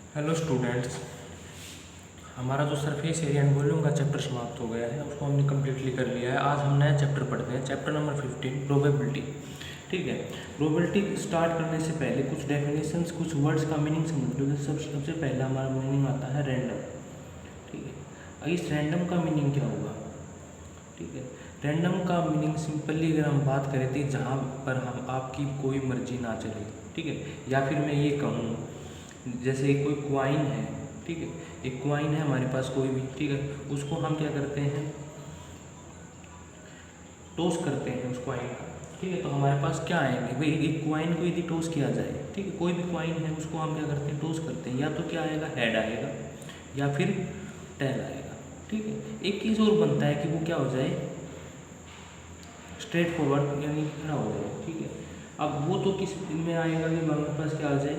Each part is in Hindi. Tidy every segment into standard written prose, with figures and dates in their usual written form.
हेलो स्टूडेंट्स, हमारा जो सरफेस एरिया एंड वॉल्यूम का चैप्टर समाप्त हो गया है उसको हमने कम्प्लीटली कर लिया है। आज हम नया चैप्टर पढ़ते हैं, चैप्टर नंबर 15 प्रोबेबिलिटी। ठीक है, प्रोबेबिलिटी स्टार्ट करने से पहले कुछ डेफिनेशंस, कुछ वर्ड्स का मीनिंग समझ लो। सबसे पहला हमारा मीनिंग आता है रैंडम। ठीक है, अब इस रैंडम का मीनिंग क्या होगा? ठीक है, रैंडम का मीनिंग सिंपली अगर हम बात करें तो जहाँ पर हम आपकी कोई मर्जी ना चले। ठीक है, या फिर मैं ये कहूँ जैसे कोई क्वाइन है। ठीक है, एक क्वाइन है हमारे पास कोई भी। ठीक है, उसको हम क्या करते हैं, टॉस करते हैं उस क्वाइन का। ठीक है, तो हमारे पास क्या आएंगे भाई, एक क्वाइन को यदि टॉस किया जाए, ठीक है, कोई भी क्वाइन है उसको हम क्या करते हैं, टॉस करते हैं। या तो क्या आएगा, हेड आएगा या फिर टेल आएगा। ठीक है, एक चीज़ और बनता है कि वो क्या हो जाए, स्ट्रेट फॉरवर्ड यानी खड़ा हो जाए। ठीक है, अब वो तो किस में आएगा कि हमारे पास क्या आ जाए,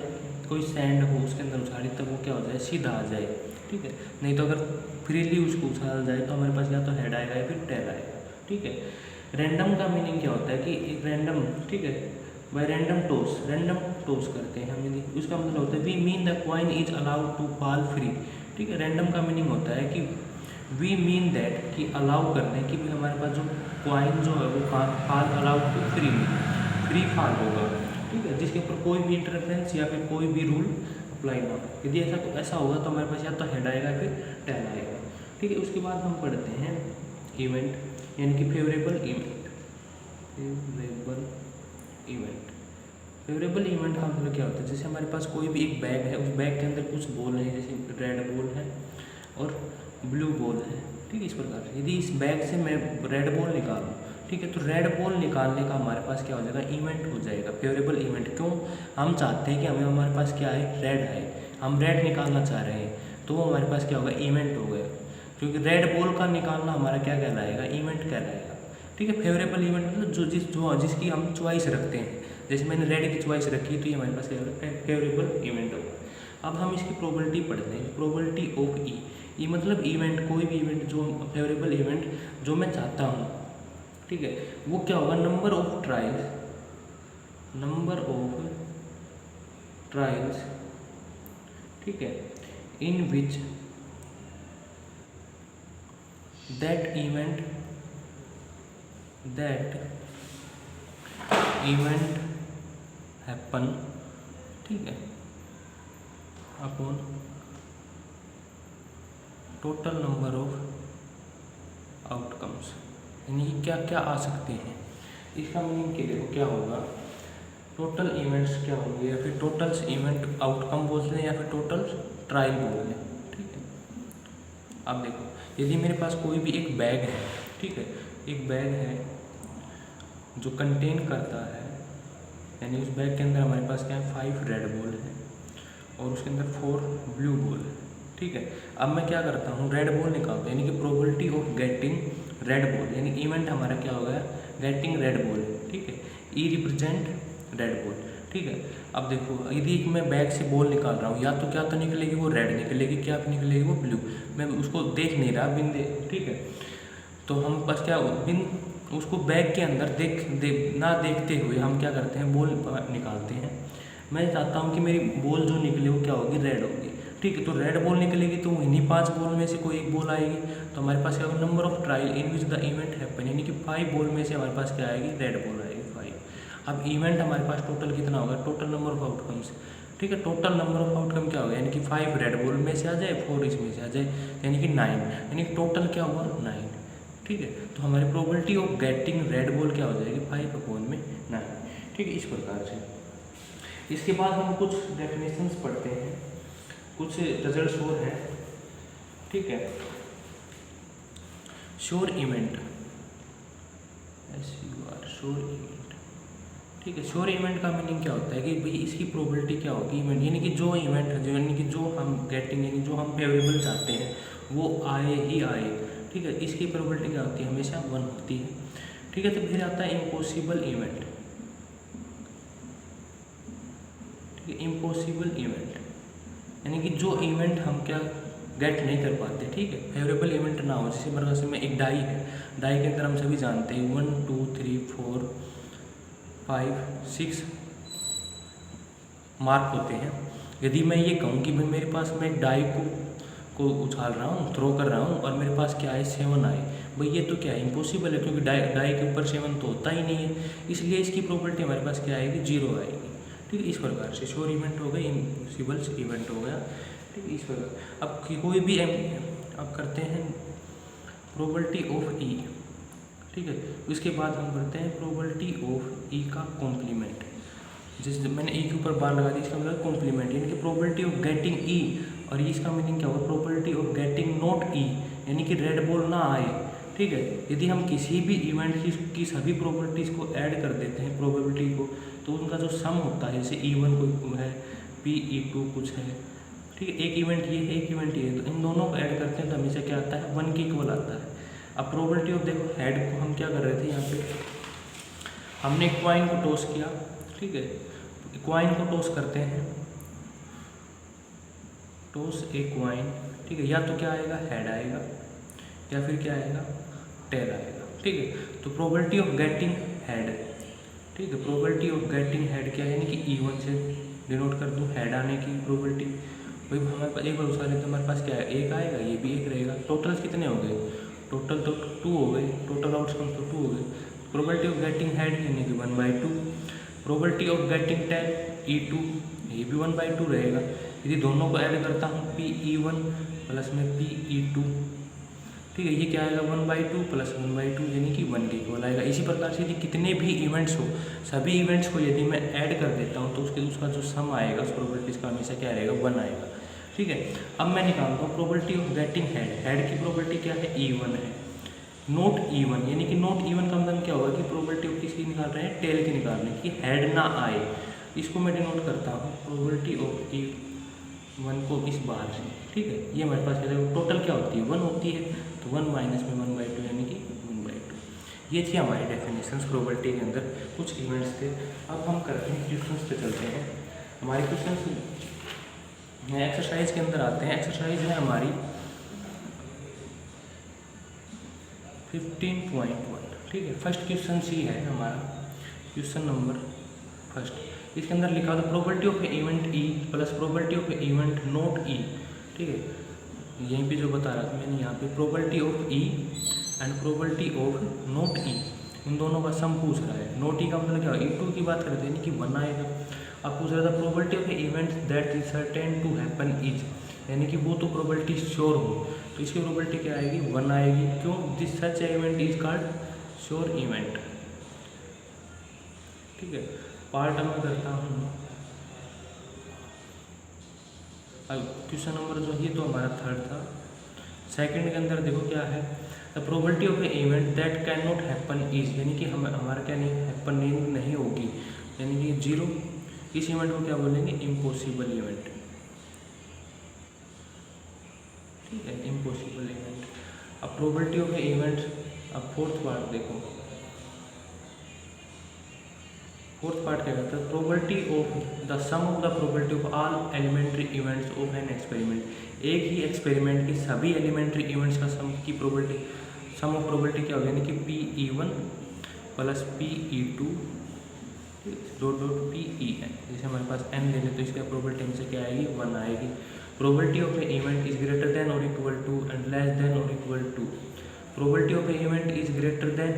कोई सैंड हो उसके अंदर उछाली तब वो क्या हो जाए, सीधा आ जाए। ठीक है, नहीं तो अगर फ्रीली उसको उछाला जाए तो हमारे पास या तो हेड आएगा या फिर टेल आएगा। ठीक है, रैंडम का मीनिंग क्या होता है कि एक रैंडम, ठीक है, बाय रैंडम टॉस करते हैं हम। यदि उसका मतलब होता है we mean the coin is allowed to fall free. ठीक है, रैंडम का मीनिंग होता है कि वी मीन दैट कि अलाउ करने की भी हमारे पास जो क्वाइन जो है वो fall allowed to free fall होगा। ठीक है, जिसके ऊपर कोई भी इंटरफेरेंस या फिर कोई भी रूल अप्लाई ना हो। यदि ऐसा होगा तो हमारे पास या तो हेड आएगा या फिर टेल आएगा। ठीक है, उसके बाद हम पढ़ते हैं इवेंट यानी कि फेवरेबल इवेंट। फेवरेबल इवेंट का मतलब क्या होता है, जैसे हमारे पास कोई भी एक बैग है, उस बैग के अंदर कुछ बॉल है, जैसे रेड बॉल है और ब्लू बॉल है। ठीक है, इस प्रकार से यदि इस बैग से मैं रेड बॉल निकालूँ, ठीक है, तो रेड बॉल निकालने का हमारे पास क्या हो जाएगा, इवेंट हो जाएगा, फेवरेबल इवेंट। क्यों? हम चाहते हैं कि हमारे पास क्या है, रेड है, हम रेड निकालना चाह रहे हैं, तो वो हमारे पास क्या होगा, इवेंट हो गया। क्योंकि रेड बॉल का निकालना हमारा क्या कहलाएगा, इवेंट कहलाएगा। ठीक है, फेवरेबल इवेंट मतलब जिसकी हम चॉइस रखते हैं। जैसे मैंने रेड की चॉइस रखी तो ये हमारे पास क्या होगा, फेवरेबल इवेंट होगा। अब हम इसकी प्रोबेबिलिटी पढ़ते हैं, प्रोबेबिलिटी ऑफ ई मतलब इवेंट, कोई भी इवेंट जो फेवरेबल इवेंट जो मैं चाहता हूँ, ठीक है, वो क्या होगा, नंबर ऑफ ट्रायल्स, ठीक है, इन विच दैट इवेंट हैपन, ठीक है, upon total number of outcomes. यानी कि क्या क्या आ सकते हैं, इसका मीनिंग के देखो क्या होगा, टोटल इवेंट्स क्या होंगे, या फिर टोटल्स इवेंट आउटकम बोल लें या फिर टोटल ट्रायल बोल लें। ठीक है, अब देखो यदि मेरे पास कोई भी एक बैग है, ठीक है, एक बैग है जो कंटेन करता है, यानी उस बैग के अंदर हमारे पास क्या है, 5 रेड बॉल है और उसके अंदर 4 ब्लू बॉल है। ठीक है, अब मैं क्या करता हूँ, रेड बॉल निकालता हूँ, यानी कि probability of getting red ball, यानी इवेंट हमारा क्या हो गया, गेटिंग रेड बॉल। ठीक है, ई रिप्रेजेंट रेड बॉल। ठीक है, अब देखो यदि मैं बैग से बॉल निकाल रहा हूँ, या तो क्या तो निकलेगी वो रेड निकलेगी, क्या निकलेगी वो ब्लू, मैं उसको देख नहीं रहा बिन दे। ठीक है, तो हम बस क्या बिन उसको बैग के अंदर ना देखते हुए हम क्या करते हैं, बॉल निकालते हैं। मैं चाहता हूँ कि मेरी बॉल जो निकले वो क्या होगी, रेड होगी। ठीक है, तो रेड बॉल निकलेगी तो इन्हीं 5 बॉल में से कोई एक बॉल आएगी, तो हमारे पास क्या होगा, number of trial in which the event happen, यानी कि 5 बॉल में से हमारे पास क्या आएगी, रेड बॉल आएगी 5। अब इवेंट हमारे पास टोटल कितना होगा, टोटल नंबर ऑफ आउटकम्स। ठीक है, टोटल नंबर ऑफ आउटकम क्या होगा, यानी कि 5 रेड बॉल में से आ जाए, 4 इसमें से आ जाए, यानी कि 9, यानी कि टोटल क्या हुआ, 9। ठीक है, तो हमारी probability of getting red ball क्या हो जाएगी, 5/9। ठीक है, इस प्रकार से। इसके बाद हम कुछ डेफिनेशंस पढ़ते हैं, कुछ रिजल्ट्स और हैं। ठीक है, श्योर इवेंट, श्योर इवेंट। ठीक है, श्योर इवेंट का मीनिंग क्या होता है कि भाई इसकी प्रोबेबिलिटी क्या होगी, इवेंट यानी कि जो इवेंट है, यानी कि जो हम गेटिंग यानी जो हम फेवरेबल चाहते हैं वो आए ही आए। ठीक है, इसकी प्रोबेबिलिटी क्या होती है, हमेशा 1 होती है। ठीक है, तो फिर आता है इम्पॉसिबल इवेंट। ठीक है, इम्पॉसिबल इवेंट यानी कि जो इवेंट हम क्या गेट नहीं कर पाते। ठीक है, फेवरेबल इवेंट ना हो, जैसे प्रकार से में एक डाई है, डाई के अंदर हम सभी जानते हैं 1 2 3 4 5 6 मार्क होते हैं। यदि मैं ये कहूँ कि भाई मेरे पास मैं एक डाई को उछाल रहा हूँ, थ्रो कर रहा हूँ, और मेरे पास क्या है 7 आए, भाई ये तो क्या है इम्पॉसिबल है, क्योंकि डाई के ऊपर 7 तो होता ही नहीं है, इसलिए इसकी प्रॉपर्टी हमारे पास क्या आएगी 0 आएगी। ठीक है, इस प्रकार से श्योर इवेंट हो गया, इम्पॉसिबल इवेंट हो गया। ठीक है, इस प्रकार अब कोई भी अब करते हैं प्रोबेबिलिटी ऑफ ई। ठीक है, उसके बाद हम करते हैं प्रोबेबिलिटी ऑफ ई का कॉम्प्लीमेंट। जैसे मैंने ई के ऊपर बार लगा दी, इसका मतलब कॉम्प्लीमेंट, यानी कि प्रोबेबिलिटी ऑफ गेटिंग ई, और इसका मीनिंग क्या होगा probability of getting not E, यानी कि रेड बॉल ना आए। ठीक है, यदि हम किसी भी इवेंट की सभी प्रोबेबिलिटीज़ को ऐड कर देते हैं प्रोबेबिलिटी को, तो उनका जो सम होता है, जैसे E1 कोई है, PE2 कुछ है, ठीक है, एक इवेंट ये है, एक इवेंट ये है, तो इन दोनों को ऐड करते हैं तो हमेशा क्या आता है 1 के इक्वल आता है। अब प्रोबेबिलिटी ऑफ देखो हेड को हम क्या कर रहे थे, यहाँ पे हमने क्वाइन को टॉस किया। ठीक है, क्वाइन को टॉस करते हैं, टॉस ए क्वाइन। ठीक है, या तो क्या आएगा हेड आएगा, या फिर क्या आएगा टेल आएगा। ठीक है, तो प्रोबेबिलिटी ऑफ गेटिंग हेड, ठीक है, प्रोबेबिलिटी ऑफ गेटिंग हेड क्या है, यानी कि E1 से डिनोट कर दूँ हेड आने की प्रोबेबिलिटी। भाई हमारे पास एक बार उसका लेते हमारे पास क्या है, एक आएगा, ये भी एक रहेगा, टोटल कितने हो गए, टोटल तो 2 हो गए, टोटल आउटकम तो 2 हो गए। प्रोबेबिलिटी ऑफ गेटिंग हेड यानी कि 1/2, probability of getting tail E2, ये भी 1/2 रहेगा। यदि दोनों को ऐड करता हूँ PE1 प्लस में PE2, ठीक है, ये क्या आएगा 1/2 प्लस 1/2 यानी कि 1 के इक्वल आएगा। इसी प्रकार से यदि कितने भी इवेंट्स हो, सभी इवेंट्स को यदि मैं ऐड कर देता हूँ तो उसका जो सम आएगा उस प्रोबेबिलिटीज़ का हमेशा क्या रहेगा 1 आएगा। ठीक है, अब मैं निकालता हूँ probability of getting head. Head की प्रोबेबिलिटी क्या है E1 है, नोट E1, यानी कि नोट E1 का मतलब क्या होगा कि प्रोबेबिलिटी ऑफ किसकी निकाल रहे हैं, टेल की निकाल रहे हैं कि हेड ना आए। इसको मैं डिनोट करता हूँ प्रोबेबिलिटी ऑफ E1 को इस बार से। ठीक है, ये हमारे पास क्या है, टोटल क्या होती है 1 होती है, तो 1 माइनस में 1/2 यानी कि 1/2। ये थी हमारी डेफिनेशंस प्रोबेबिलिटी के अंदर, कुछ इवेंट्स थे। अब हम करते हैं क्वेश्चंस पे चलते हैं। हमारे क्वेश्चंस एक्सरसाइज के अंदर आते हैं। एक्सरसाइज है हमारी 15.1। ठीक है, फर्स्ट क्वेश्चन सी है हमारा, क्वेश्चन नंबर फर्स्ट। इसके अंदर लिखा था probability of event E plus probability of event not E. ठीक है, यहीं पे जो बता रहा था मैंने, यहाँ पे probability of E and probability of not E, इन दोनों का सम पूछ रहा है। नॉट ई का मतलब क्या, E2 की बात करते हैं यानी कि 1 आएगा। अब पूछ रहा था probability of events that is certain to happen is, यानी कि वो तो प्रोबेबिलिटी श्योर हो, तो इसकी प्रोबेबिलिटी क्या आएगी 1 आएगी। क्यों, this such event is called sure event. ठीक है, पार्ट में करता हूँ। अब क्वेश्चन नंबर जो ये तो हमारा थर्ड था। सेकंड के अंदर देखो क्या है, the probability of a event that can not happen is, यानी कि हमारा क्या नहीं हैपन नहीं होगी, यानी कि 0। इस इवेंट को क्या बोलेंगे, इम्पॉसिबल इवेंट। ठीक है, इम्पॉसिबल इवेंट। अब प्रोबेबिलिटी ऑफ ए इवेंट, अब फोर्थ पार्ट देखो, फोर्थ पार्ट क्या कहता है, probability of the sum of the probability of all elementary events of an experiment. एक ही एक्सपेरिमेंट के सभी एलिमेंट्री इवेंट्स का सम की प्रोबेबिलिटी, सम ऑफ प्रोबेबिलिटी क्या होगी, यानी कि PE1 plus PE2 dot dot PEN। जैसे हमारे पास n ले ले तो इसका प्रोबेबिलिटी हमसे क्या आएगी 1 आएगी। Probability of a event is greater than और equal to and less than और equal to. Probability of a event is greater than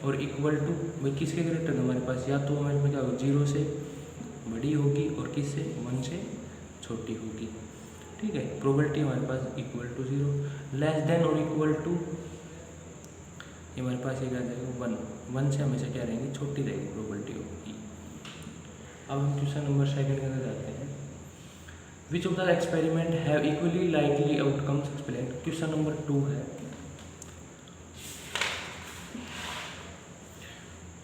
और इक्वल टू, भाई किसके ग्रेटर है हमारे पास, या तो हमारे पास क्या होगा 0 से बड़ी होगी और किससे 1 से छोटी होगी। ठीक है, प्रोबेबिलिटी हमारे पास इक्वल टू 0, लेस देन और इक्वल टू, ये हमारे पास ये क्या जाएगा 1 से हमेशा क्या रहेंगे, छोटी रहेगी प्रोबेबिलिटी ऑफ ई। अब हम क्वेश्चन नंबर सेकंड के अंदर जाते हैं। Which of the experiment have equally likely outcomes explain. Question number 2 है।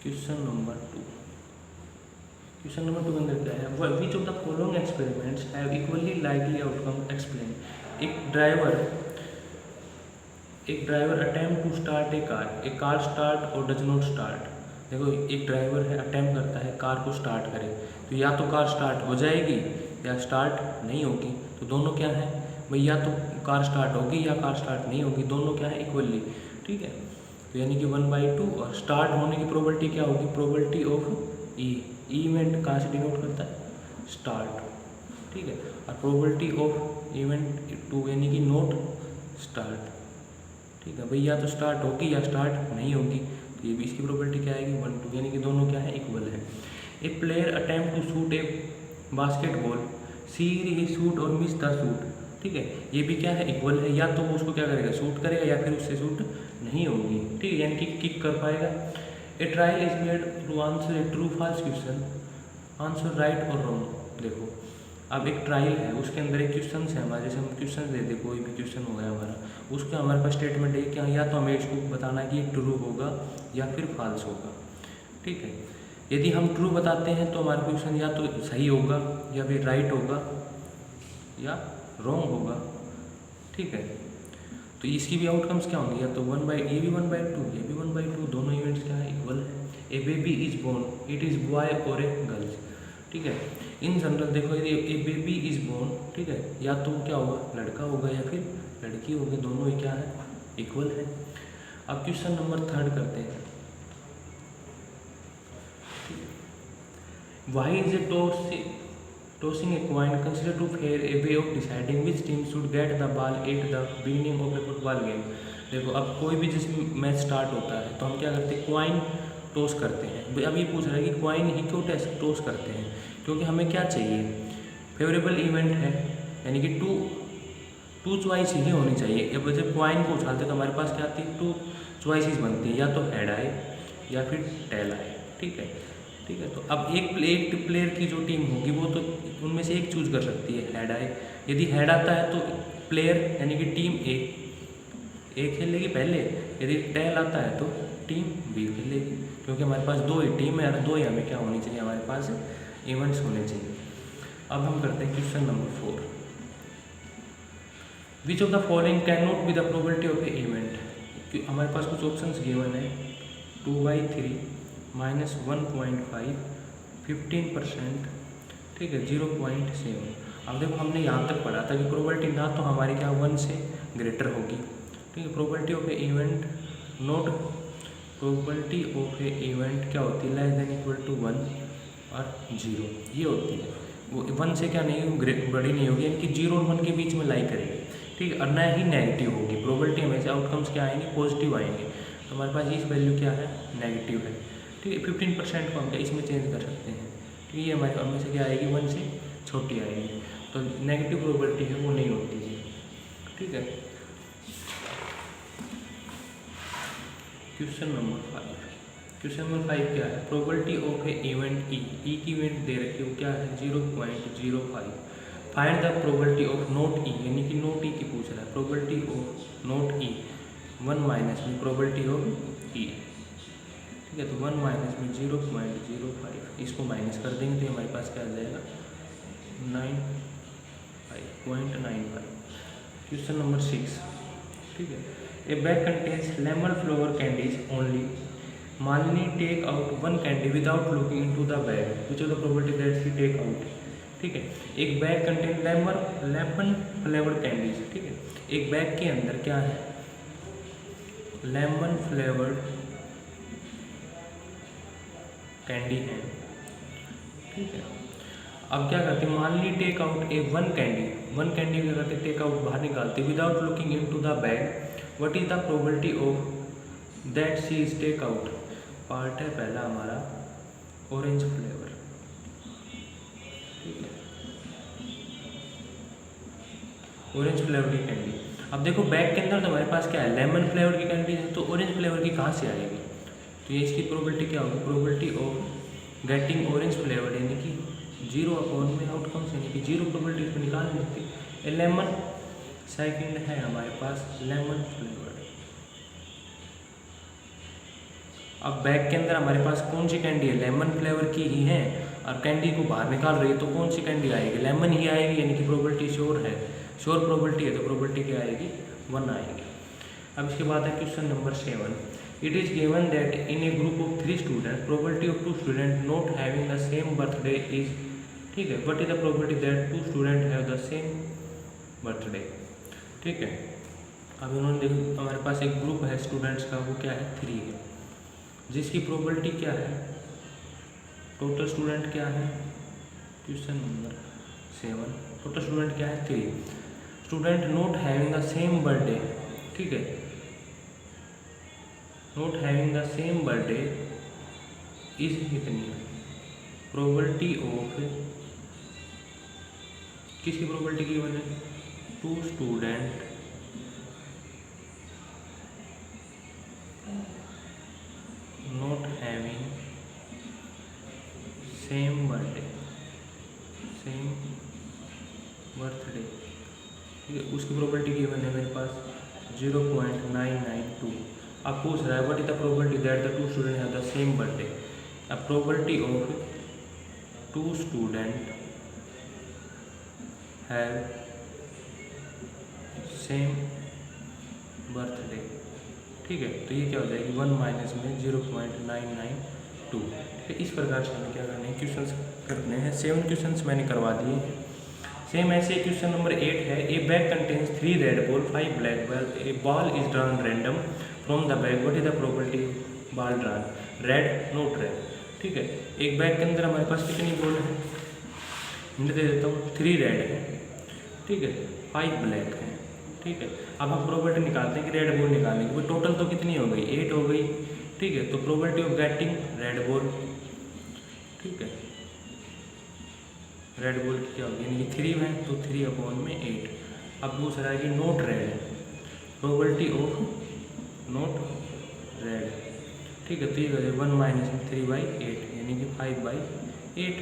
क्वेश्चन नंबर 2 के अंदर क्या है, which of the following experiments have equally likely outcome explain. एक driver attempt to start a car start और डज नॉट स्टार्ट। देखो एक ड्राइवर है, अटेम्प्ट करता है कार को स्टार्ट करे, तो या तो कार स्टार्ट हो जाएगी या स्टार्ट नहीं होगी, तो दोनों क्या है भाई, या तो कार स्टार्ट होगी या कार स्टार्ट नहीं होगी, दोनों क्या है इक्वली। ठीक है, तो यानी कि 1/2, और स्टार्ट होने की प्रोबेबिलिटी क्या होगी, प्रोबेबिलिटी ऑफ ई। इवेंट कहाँ से डिनोट करता है, स्टार्ट। ठीक है। और प्रोबेबिलिटी ऑफ इवेंट टू यानी कि नॉट स्टार्ट, ठीक है भाई, या तो स्टार्ट होगी या स्टार्ट नहीं होगी, तो ये भी इसकी प्रोबेबिलिटी क्या आएगी 1 2, यानी कि दोनों क्या है इक्वल है। A player attempt to shoot a basketball, she he shoot और मिस द शूट, ठीक है, ये भी क्या है इक्वल है, या तो वो उसको क्या करेगा शूट करेगा या फिर उससे शूट नहीं होगी, ठीक है, यानी कि किक कर पाएगा। A trial is made to answer a true false question, answer right और रॉन्ग। देखो अब एक ट्रायल है, उसके अंदर एक क्वेश्चन है हमारे, जैसे हम क्वेश्चन देते कोई भी क्वेश्चन हो गया हमारा, उसका हमारे पास स्टेटमेंट है क्या, या तो हमें इसको बताना है कि ट्रू होगा या फिर फॉल्स होगा, ठीक है। यदि हम ट्रू बताते हैं तो हमारा क्वेश्चन या तो सही होगा या फिर राइट होगा या रॉन्ग होगा, ठीक है। तो इसकी भी आउटकम्स क्या होंगे, या तो ये भी 1/2 ये भी 1/2, दोनों इवेंट्स क्या है इक्वल है। A baby is born, it is boy और ए गर्ल्स, ठीक है। इन जनरल देखो यदि ए बेबी इज बोर्न, ठीक है, या तो क्या होगा लड़का होगा या फिर लड़की होगी, दोनों ही क्या है इक्वल है। अब क्वेश्चन नंबर 3 करते हैं। Why is a tossing a coin considered to fair a way of deciding which team should get the ball at the beginning of a football game? देखो अब कोई भी जिसमें मैच स्टार्ट होता है तो हम क्या करते हैं क्वाइन टॉस करते हैं। अब ये पूछ रहा है कि क्वाइन ही क्यों टॉस करते हैं, क्योंकि हमें क्या चाहिए फेवरेबल इवेंट है, यानी कि टू चॉइस ही होनी चाहिए। अब जब क्वाइन को उछालते तो हमारे पास क्या आती है 2 चॉइसेस बनती है, या तो हेड आए या फिर टेल आए, ठीक है, ठीक है। तो अब एक प्लेयर की जो टीम होगी वो तो उनमें से एक चूज कर सकती है हेड आए। यदि हेड आता है तो प्लेयर यानी कि टीम ए खेलेगी पहले, यदि टेल आता है तो टीम बी खेलेगी, क्योंकि हमारे पास 2 ही टीम है और 2 ही हमें क्या होनी चाहिए हमारे पास इवेंट्स होने चाहिए। अब हम करते हैं question number 4। Which of the following can not be the probability of a event. हमारे पास कुछ ऑप्शंस गिवन है 2/3 -1.5 15%, ठीक है 0.7। अब देखो हमने यहाँ तक पढ़ा था कि प्रोबेबिलिटी ना तो हमारी क्या 1 से ग्रेटर होगी, ठीक है। Probability of a event not, probability of a event क्या होती है लेस देन इक्वल टू 1 और 0, ये होती है। वो 1 से क्या नहीं बड़ी नहीं होगी, यानी कि 0 और 1 के बीच में लाई करेगी, ठीक है, और ना ही नेगेटिव होगी। प्रोबेबिलिटी हमेशा आउटकम्स क्या आएंगे पॉजिटिव आएंगे, तो हमारे पास इस वैल्यू क्या है नेगेटिव है, ठीक है। 15% को हम क्या इसमें चेंज कर सकते हैं, ठीक है, ये हमारे हमें से क्या आएगी 1 से छोटी आएगी, तो नेगेटिव प्रोबेबिलिटी है वो नहीं होती है, ठीक है। क्वेश्चन नंबर 5 क्या है, probability of a event E की इवेंट दे रखी है वो क्या है 0.05। Find the probability of not E, यानी कि नॉट ई की पूछ रहा है, probability of not E 1 minus में प्रोबेबिलिटी ऑफ ई, ठीक है। तो 1 माइनस में 0.05, इसको माइनस कर देंगे तो हमारे पास क्या आ जाएगा 9.95। क्वेश्चन नंबर 6, ठीक है। A bag contains lemon flavour candies only, Malini take out 1 candy without looking into the bag, which of the probability that she take out, ठीक है। एक bag contain lemon flavoured candies, ठीक है, एक बैग के अंदर क्या है लेमन फ्लेवर्ड कैंडी है, ठीक है। अब क्या करते हैं Malini take out a 1 candy क्या करते टेक आउट बाहर निकालते without looking into the bag, what is the probability of that she is take out. Part है पहला हमारा ऑरेंज फ्लेवर, ठीक है, ऑरेंज फ्लेवर की कैंडी। अब देखो बैग के अंदर तो हमारे पास क्या है लेमन फ्लेवर की कैंडी है, तो ऑरेंज फ्लेवर की कहाँ से आएगी, तो ये इसकी प्रोबेबिलिटी क्या होगी probability of getting orange flavour, यानी कि 0 अपॉन में आउटकम्स, यानी कि 0 प्रोबेबिलिटी इसको निकाल सकती है। लेमन सेकंड है हमारे पास लेमन फ्लेवर। अब बैग के अंदर हमारे पास कौन सी कैंडी है लेमन फ्लेवर की ही है, और कैंडी को बाहर निकाल रही है तो कौन सी कैंडी आएगी लेमन ही आएगी, यानी कि प्रोबेबिलिटी श्योर है, श्योर प्रोबेबिलिटी है, तो प्रोबेबिलिटी क्या आएगी 1 आएगी। अब इसके बाद है question number 7। It is given that in A group of 3 student probability of 2 student not having the same birthday is, ठीक है, what is the probability that 2 student have the same birthday, ठीक है। अब उन्होंने देखो हमारे पास एक ग्रुप है स्टूडेंट्स का, वो क्या है 3 है, जिसकी प्रोबेबिलिटी क्या है टोटल स्टूडेंट क्या है क्वेश्चन नंबर 7, टोटल स्टूडेंट क्या है 3। Student not having the same birthday, ठीक है, not having the same birthday is कितनी है, प्रोबेबिलिटी ऑफ, किसकी प्रोबेबिलिटी की वन है, 2 student not having same birthday, same birthday, ठीक है, उसकी प्रोबेबिलिटी गिवन है मेरे पास 0.992। अब पूछ रहा है what is the probability that the 2 student have the same birthday. अब probability of 2 student have same birthday, ठीक है, तो ये क्या हो जाएगी 1 माइनस में 0.992। ठीक है, इस प्रकार से हमें क्या करना है, क्वेश्चंस करने हैं। 7 क्वेश्चंस मैंने करवा दिए। सेम ऐसे क्वेश्चन नंबर 8 है, a bag contains 3 red ball 5 black ball, A ball is drawn random from the bag, what is the probability ball drawn, red not red, ठीक है। एक बैग के अंदर हमारे पास कितनी बॉल है, मैं दे देता हूँ 3 रेड है, ठीक है, 5 ब्लैक है, ठीक है। अब हम प्रोबेबिलिटी निकालते हैं कि रेड बॉल निकालने की, वो टोटल तो कितनी हो गई 8 हो गई, ठीक है, तो probability of getting red ball, ठीक है, रेड बॉल की क्या होगी, यानी कि 3 है तो 3/8। अब दूसरा है कि note red, probability of note red, ठीक है, तो ये हो जाए 1 माइनस 3/8 यानी कि 5/8,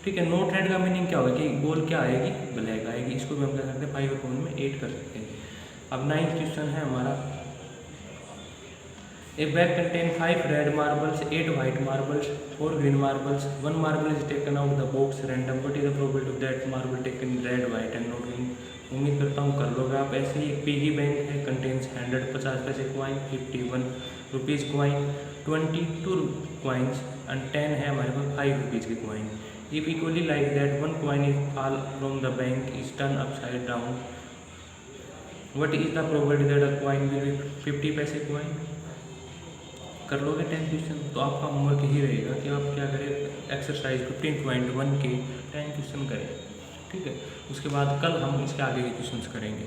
ठीक है। नोट रेड का मीनिंग क्या होगा कि बॉल क्या आएगी, ब्लैक आएगी, इसको भी हम क्या सकते हैं 5/8 कर सकते हैं। अब 9th क्वेश्चन है हमारा, ए bag contain 5 red marbles 8 white marbles 4 green marbles, 1 marble is taken out the box random, what is the probability of that marble taken red white and not green. उम्मीद करता हूँ कर लोगे आप। ऐसे ही एक पिगी बैंक है, कंटेन्स 100 50 पैसे coin, 51 rupees coin, 22 coins and 10 है हमारे पास 5 रुपीज़ की coin. If equally like that 1 coin is fall from the bank is turn upside down, what is the probability that a coin will be 50 पैसे कॉइन। कर लोगे 10 क्वेश्चन, तो आपका होमवर्क यही रहेगा कि आप क्या करें, एक्सरसाइज 15.1 के 10 क्वेश्चन करें, ठीक है। उसके बाद कल हम इसके आगे के क्वेश्चंस करेंगे।